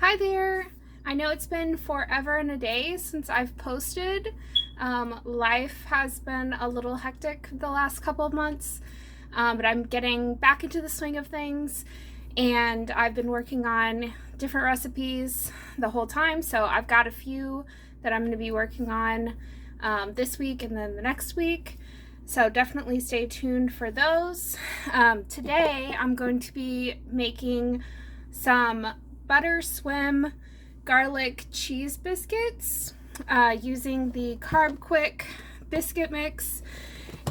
Hi there! I know it's been forever and a day since I've posted. Life has been a little hectic the last couple of months, but I'm getting back into the swing of things, and I've been working on different recipes the whole time, so I've got a few that I'm going to be working on this week and then the next week. So definitely stay tuned for those. Today I'm going to be making some butter swim garlic cheese biscuits using the Carbquik biscuit mix,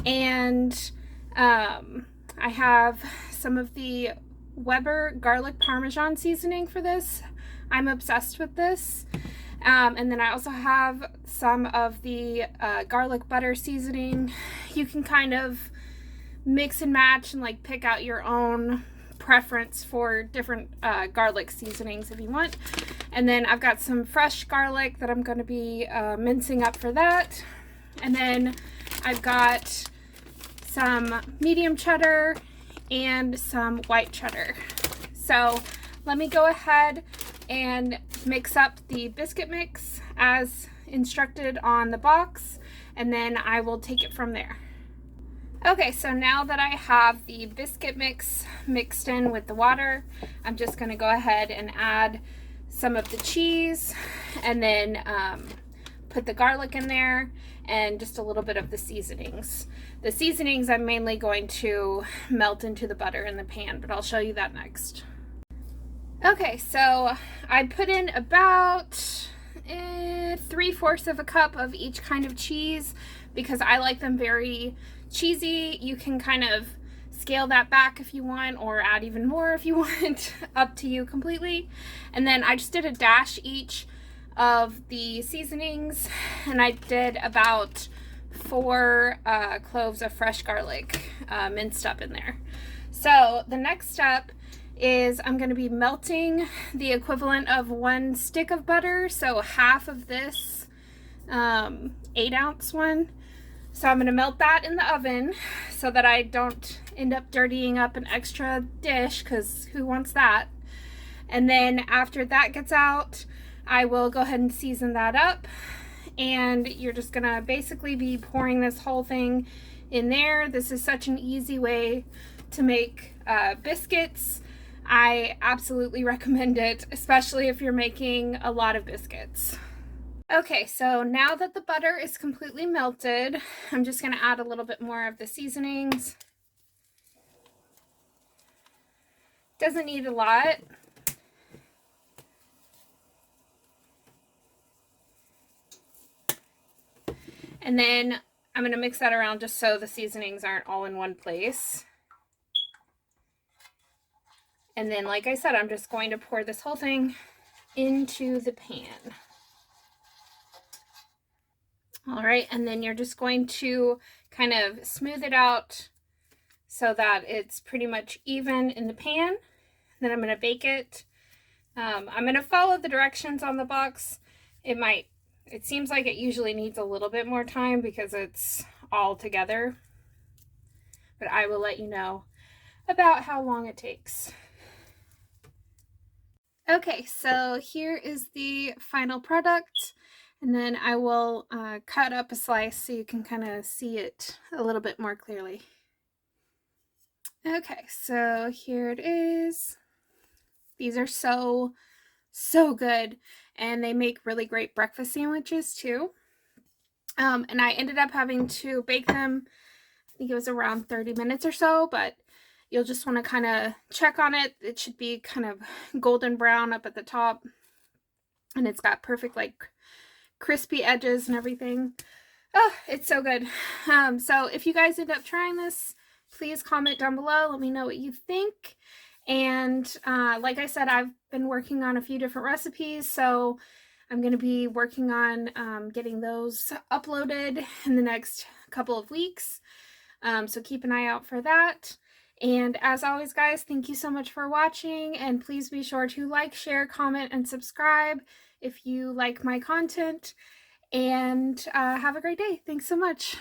and I have some of the Weber garlic parmesan seasoning for this. I'm obsessed with this. And then I also have some of the garlic butter seasoning. You can kind of mix and match and like pick out your own preference for different garlic seasonings if you want. And then I've got some fresh garlic that I'm going to be mincing up for that. And then I've got some medium cheddar and some white cheddar. So let me go ahead and mix up the biscuit mix as instructed on the box, and then I will take it from there. Okay, so now that I have the biscuit mix mixed in with the water, I'm just going to go ahead and add some of the cheese, and then put the garlic in there and just a little bit of the seasonings. The seasonings I'm mainly going to melt into the butter in the pan, but I'll show you that next. Okay, so I put in about 3/4 of a cup of each kind of cheese because I like them very cheesy. You can kind of scale that back if you want, or add even more if you want, up to you completely. And then I just did a dash each of the seasonings, and I did about 4 cloves of fresh garlic minced up in there. So the next step is I'm going to be melting the equivalent of 1 stick of butter, so half of this 8-ounce one. So I'm going to melt that in the oven so that I don't end up dirtying up an extra dish, because who wants that? And then after that gets out, I will go ahead and season that up, and you're just going to basically be pouring this whole thing in there. This is such an easy way to make biscuits. I absolutely recommend it, especially if you're making a lot of biscuits. Okay, so now that the butter is completely melted, I'm just going to add a little bit more of the seasonings. Doesn't need a lot. And then I'm going to mix that around just so the seasonings aren't all in one place. And then, like I said, I'm just going to pour this whole thing into the pan. All right, and then you're just going to kind of smooth it out so that it's pretty much even in the pan. Then I'm going to bake it. I'm going to follow the directions on the box. It seems like it usually needs a little bit more time because it's all together, but I will let you know about how long it takes. Okay, so here is the final product, and then I will cut up a slice so you can kind of see it a little bit more clearly. Okay, so here it is. These are so good, and they make really great breakfast sandwiches too. And I ended up having to bake them, I think it was around 30 minutes or so, but you'll just want to kind of check on it. It should be kind of golden brown up at the top, and it's got perfect like crispy edges and everything. Oh, it's so good. So if you guys end up trying this, please comment down below. Let me know what you think. And like I said, I've been working on a few different recipes, so I'm going to be working on getting those uploaded in the next couple of weeks. So keep an eye out for that. And as always, guys, thank you so much for watching, and please be sure to like, share, comment, and subscribe if you like my content, and have a great day. Thanks so much.